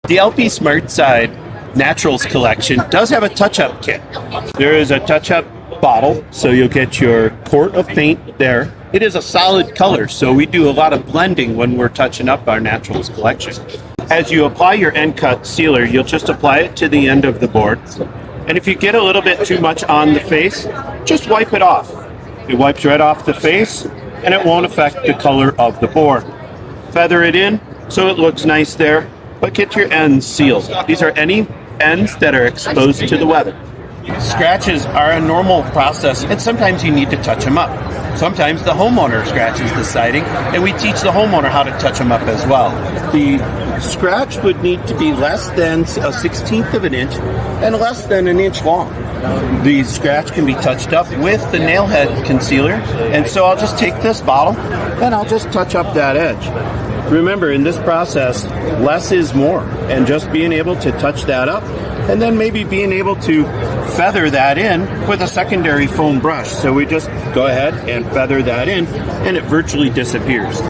The LP SmartSide Naturals collection does have a touch-up kit. There is a touch-up bottle, so you'll get your quart of paint there. It is a solid color, so we do a lot of blending when we're touching up our Naturals collection. As you apply your end cut sealer, you'll just apply it to the end of the board. And if you get a little bit too much on the face, just wipe it off. It wipes right off the face, and it won't affect the color of the board. Feather it in so it looks nice there, but get your ends sealed. These are any ends that are exposed to the weather. Scratches are a normal process, and sometimes you need to touch them up. Sometimes the homeowner scratches the siding, and we teach the homeowner how to touch them up as well. The scratch would need to be less than a 1/16 of an inch and less than an inch long. The scratch can be touched up with the nail head concealer, and so I'll just take this bottle and I'll just touch up that edge. Remember, in this process, less is more, and just being able to touch that up, and then maybe being able to feather that in with a secondary foam brush. So we just go ahead and feather that in, and it virtually disappears.